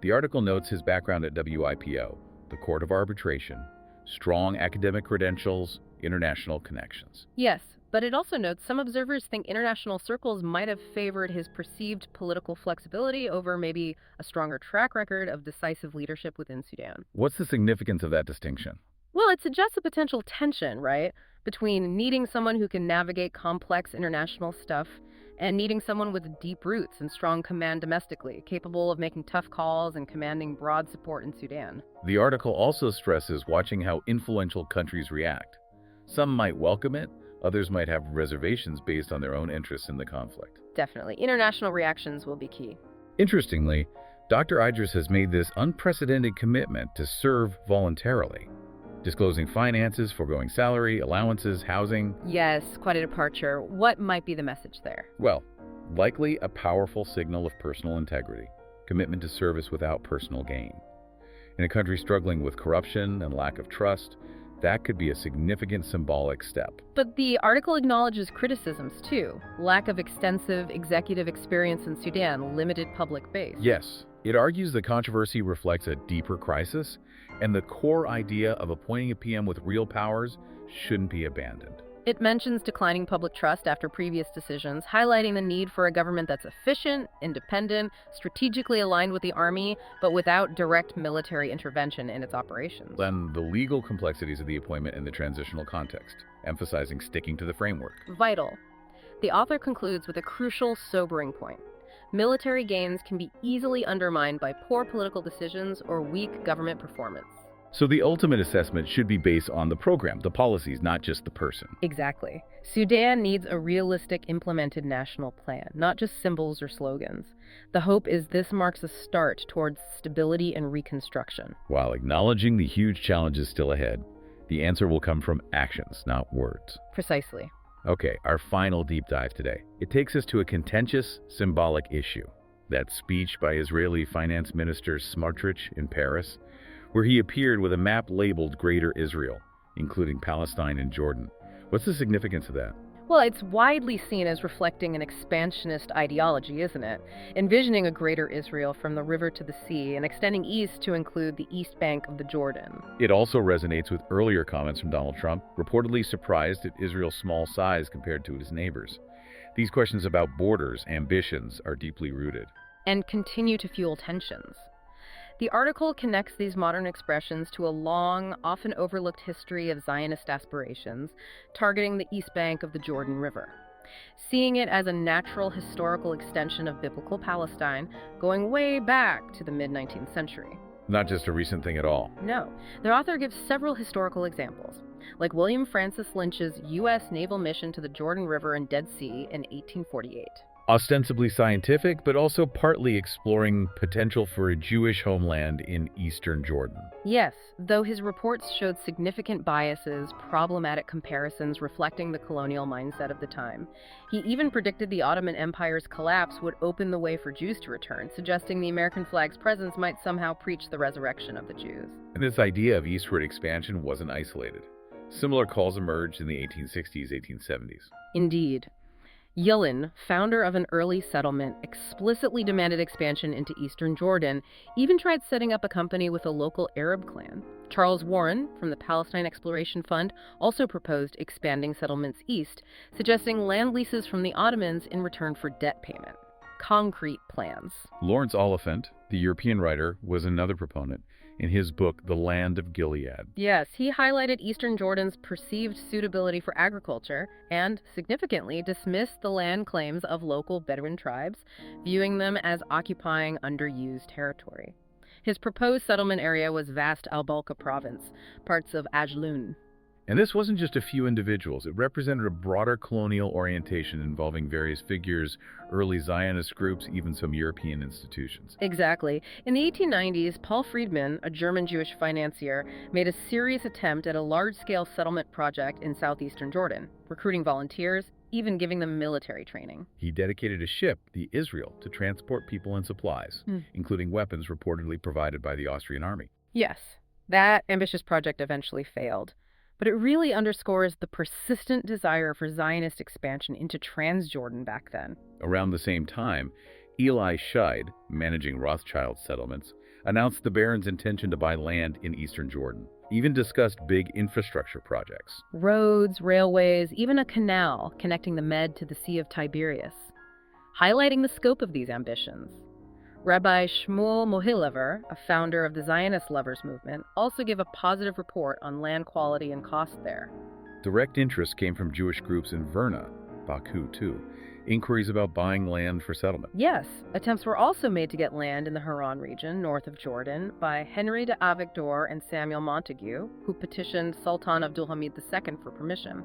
The article notes his background at WIPO, the Court of Arbitration, strong academic credentials, international connections. Yes, but it also notes some observers think international circles might have favored his perceived political flexibility over maybe a stronger track record of decisive leadership within Sudan. What's the significance of that distinction? Well, it suggests a potential tension, right, between needing someone who can navigate complex international stuff and needing someone with deep roots and strong command domestically, capable of making tough calls and commanding broad support in Sudan. The article also stresses watching how influential countries react. Some might welcome it, others might have reservations based on their own interests in the conflict. Definitely. International reactions will be key. Interestingly, Dr. Idris has made this unprecedented commitment to serve voluntarily, disclosing finances, foregoing salary, allowances, housing. Yes, quite a departure. What might be the message there? Well, likely a powerful signal of personal integrity, commitment to service without personal gain. In a country struggling with corruption and lack of trust, that could be a significant symbolic step. But the article acknowledges criticisms, too. Lack of extensive executive experience in Sudan, limited public base. Yes, it argues the controversy reflects a deeper crisis, and the core idea of appointing a PM with real powers shouldn't be abandoned. It mentions declining public trust after previous decisions, highlighting the need for a government that's efficient, independent, strategically aligned with the army, but without direct military intervention in its operations. Then the legal complexities of the appointment in the transitional context, emphasizing sticking to the framework. Vital. The author concludes with a crucial, sobering point. Military gains can be easily undermined by poor political decisions or weak government performance. So the ultimate assessment should be based on the program, the policies, not just the person. Exactly. Sudan needs a realistic, implemented national plan, not just symbols or slogans. The hope is this marks a start towards stability and reconstruction. While acknowledging the huge challenges still ahead, the answer will come from actions, not words. Precisely. Okay, our final deep dive today. It takes us to a contentious, symbolic issue. That speech by Israeli Finance Minister Smotrich in Paris, where he appeared with a map labeled Greater Israel, including Palestine and Jordan. What's the significance of that? Well, it's widely seen as reflecting an expansionist ideology, isn't it? Envisioning a greater Israel from the river to the sea and extending east to include the east bank of the Jordan. It also resonates with earlier comments from Donald Trump, reportedly surprised at Israel's small size compared to its neighbors. These questions about borders, ambitions, are deeply rooted. And continue to fuel tensions. The article connects these modern expressions to a long, often overlooked history of Zionist aspirations, targeting the east bank of the Jordan River, seeing it as a natural historical extension of biblical Palestine, going way back to the mid-19th century. Not just a recent thing at all. No. The author gives several historical examples, like William Francis Lynch's U.S. naval mission to the Jordan River and Dead Sea in 1848. Ostensibly scientific, but also partly exploring potential for a Jewish homeland in eastern Jordan. Yes, though his reports showed significant biases, problematic comparisons reflecting the colonial mindset of the time. He even predicted the Ottoman Empire's collapse would open the way for Jews to return, suggesting the American flag's presence might somehow preach the resurrection of the Jews. And this idea of eastward expansion wasn't isolated. Similar calls emerged in the 1860s, 1870s. Indeed. Yulin, founder of an early settlement, explicitly demanded expansion into eastern Jordan, even tried setting up a company with a local Arab clan. Charles Warren, from the Palestine Exploration Fund, also proposed expanding settlements east, suggesting land leases from the Ottomans in return for debt payment. concrete plans. Lawrence Oliphant, the European writer, was another proponent in his book, The Land of Gilead. Yes, he highlighted Eastern Jordan's perceived suitability for agriculture and, significantly, dismissed the land claims of local Bedouin tribes, viewing them as occupying underused territory. His proposed settlement area was vast Al-Balqa province, parts of Ajloun. And this wasn't just a few individuals. It represented a broader colonial orientation involving various figures, early Zionist groups, even some European institutions. Exactly. In the 1890s, Paul Friedman, a German Jewish financier, made a serious attempt at a large-scale settlement project in southeastern Jordan, recruiting volunteers, even giving them military training. He dedicated a ship, the Israel, to transport people and supplies, including weapons reportedly provided by the Austrian army. Yes, that ambitious project eventually failed. But it really underscores the persistent desire for Zionist expansion into Transjordan back then. Around the same time, Eli Scheid, managing Rothschild settlements, announced the Baron's intention to buy land in eastern Jordan, even discussed big infrastructure projects. Roads, railways, even a canal connecting the Med to the Sea of Tiberias, highlighting the scope of these ambitions. Rabbi Shmuel Mohilever, a founder of the Zionist Lovers movement, also gave a positive report on land quality and cost there. Direct interest came from Jewish groups in Verna, Baku too, inquiries about buying land for settlement. Yes, attempts were also made to get land in the Haran region, north of Jordan, by Henry de Avigdor and Samuel Montague, who petitioned Sultan Abdulhamid II for permission,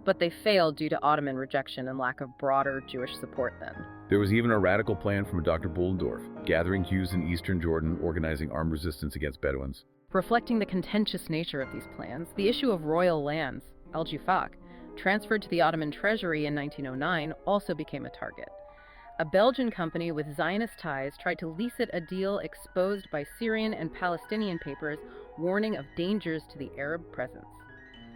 but they failed due to Ottoman rejection and lack of broader Jewish support then. There was even a radical plan from Dr. Bullendorf, gathering Jews in eastern Jordan, organizing armed resistance against Bedouins. Reflecting the contentious nature of these plans, the issue of royal lands, al-Jifak, transferred to the Ottoman treasury in 1909, also became a target. A Belgian company with Zionist ties tried to lease it a deal exposed by Syrian and Palestinian papers warning of dangers to the Arab presence.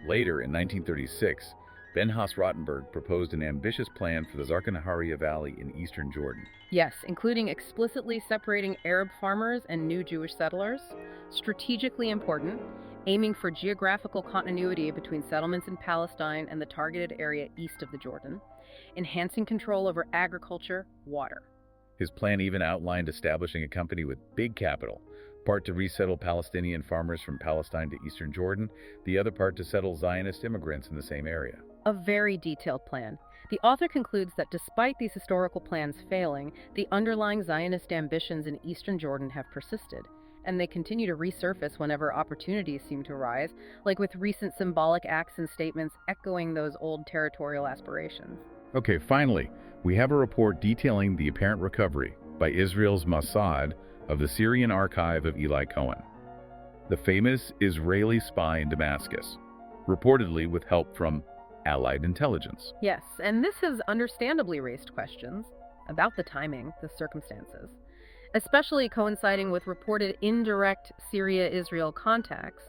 Later, in 1936, Ben-Haas Rottenberg proposed an ambitious plan for the Zarqanaharia Valley in eastern Jordan. Yes, including explicitly separating Arab farmers and new Jewish settlers, strategically important, aiming for geographical continuity between settlements in Palestine and the targeted area east of the Jordan, enhancing control over agriculture, water. His plan even outlined establishing a company with big capital, part to resettle Palestinian farmers from Palestine to eastern Jordan, the other part to settle Zionist immigrants in the same area. A very detailed plan. The author concludes that despite these historical plans failing, the underlying Zionist ambitions in eastern Jordan have persisted, and they continue to resurface whenever opportunities seem to arise, like with recent symbolic acts and statements echoing those old territorial aspirations. Okay, finally, we have a report detailing the apparent recovery by Israel's Mossad of the Syrian archive of Eli Cohen, the famous Israeli spy in Damascus, reportedly with help from Allied intelligence. Yes, and this has understandably raised questions about the timing, the circumstances, especially coinciding with reported indirect Syria-Israel contacts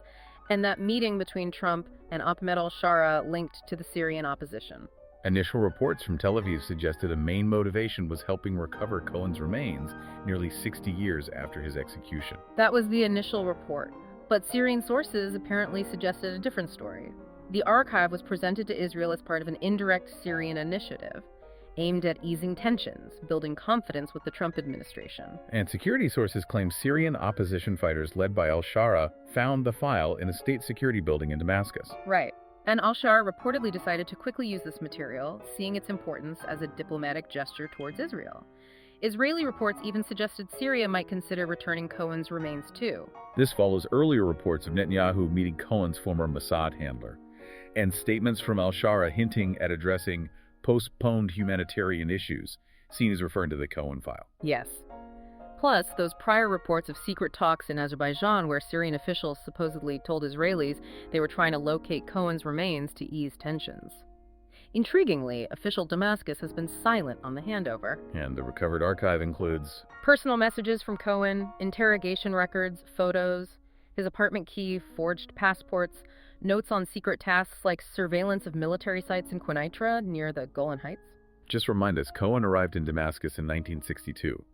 and that meeting between Trump and Ahmed al-Shara linked to the Syrian opposition. Initial reports from Tel Aviv suggested a main motivation was helping recover Cohen's remains nearly 60 years after his execution. That was the initial report, but Syrian sources apparently suggested a different story. The archive was presented to Israel as part of an indirect Syrian initiative aimed at easing tensions, building confidence with the Trump administration. And security sources claim Syrian opposition fighters led by al-Shara found the file in a state security building in Damascus. Right. And al-Shara reportedly decided to quickly use this material, seeing its importance as a diplomatic gesture towards Israel. Israeli reports even suggested Syria might consider returning Cohen's remains too. This follows earlier reports of Netanyahu meeting Cohen's former Mossad handler, and statements from al-Shara hinting at addressing postponed humanitarian issues, seen as referring to the Cohen file. Yes. Plus, those prior reports of secret talks in Azerbaijan where Syrian officials supposedly told Israelis they were trying to locate Cohen's remains to ease tensions. Intriguingly, official Damascus has been silent on the handover. And the recovered archive includes personal messages from Cohen, interrogation records, photos, his apartment key, forged passports, notes on secret tasks like surveillance of military sites in Quneitra near the Golan Heights. Just remind us, Cohen arrived in Damascus in 1962,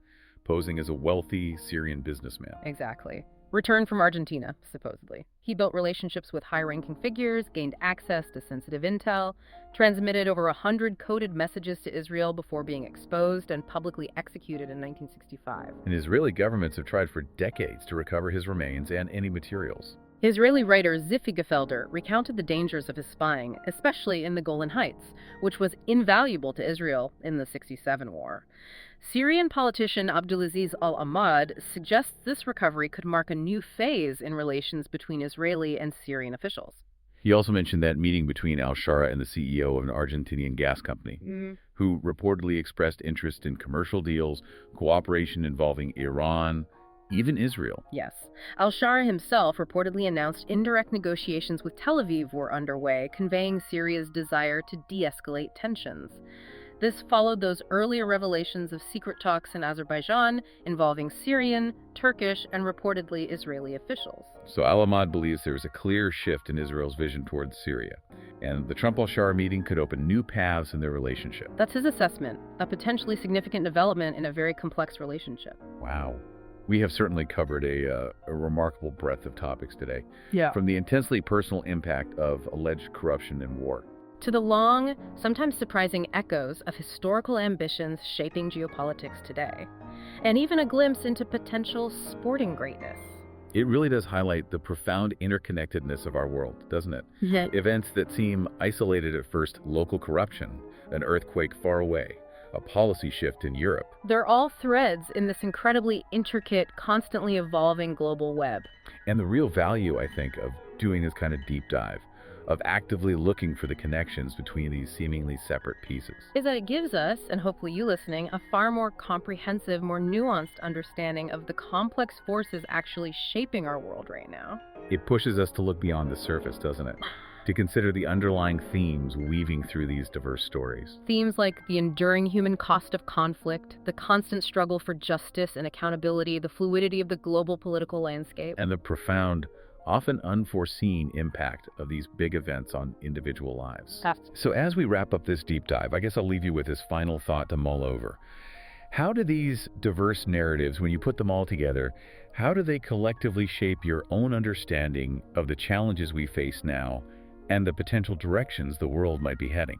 posing as a wealthy Syrian businessman. Exactly. returned from Argentina, supposedly. He built relationships with high-ranking figures, gained access to sensitive intel, transmitted over 100 coded messages to Israel before being exposed and publicly executed in 1965. And Israeli governments have tried for decades to recover his remains and any materials. Israeli writer Zifi Gefelder recounted the dangers of his spying, especially in the Golan Heights, which was invaluable to Israel in the '67 war. Syrian politician Abdulaziz al-Ahmad suggests this recovery could mark a new phase in relations between Israeli and Syrian officials. He also mentioned that meeting between al-Shara and the CEO of an Argentinian gas company, who reportedly expressed interest in commercial deals, cooperation involving Iran, even Israel. Yes. Al-Shara himself reportedly announced indirect negotiations with Tel Aviv were underway, conveying Syria's desire to de-escalate tensions. This followed those earlier revelations of secret talks in Azerbaijan involving Syrian, Turkish, and reportedly Israeli officials. So al-Ahmad believes there is a clear shift in Israel's vision towards Syria, and the Trump-al-Shara meeting could open new paths in their relationship. That's his assessment, a potentially significant development in a very complex relationship. Wow. We have certainly covered a remarkable breadth of topics today. Yeah. From the intensely personal impact of alleged corruption and war, to the long, sometimes surprising echoes of historical ambitions shaping geopolitics today, and even a glimpse into potential sporting greatness. It really does highlight the profound interconnectedness of our world, doesn't it? Yeah. Events that seem isolated at first, local corruption, an earthquake far away, a policy shift in Europe. They're all threads in this incredibly intricate, constantly evolving global web. And the real value, I think, of doing this kind of deep dive, of actively looking for the connections between these seemingly separate pieces, is that it gives us, and hopefully you listening, a far more comprehensive, more nuanced understanding of the complex forces actually shaping our world right now. It pushes us to look beyond the surface, doesn't it? To consider the underlying themes weaving through these diverse stories. Themes like the enduring human cost of conflict, the constant struggle for justice and accountability, the fluidity of the global political landscape, and the profound, often unforeseen impact of these big events on individual lives. So as we wrap up this deep dive, I guess I'll leave you with this final thought to mull over. How do these diverse narratives, when you put them all together, how do they collectively shape your own understanding of the challenges we face now and the potential directions the world might be heading?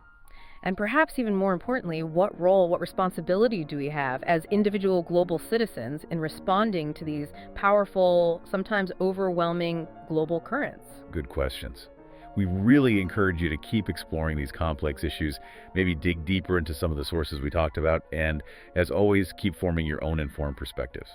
And perhaps even more importantly, what role, what responsibility do we have as individual global citizens in responding to these powerful, sometimes overwhelming global currents? Good questions. We really encourage you to keep exploring these complex issues, maybe dig deeper into some of the sources we talked about, and as always, keep forming your own informed perspectives.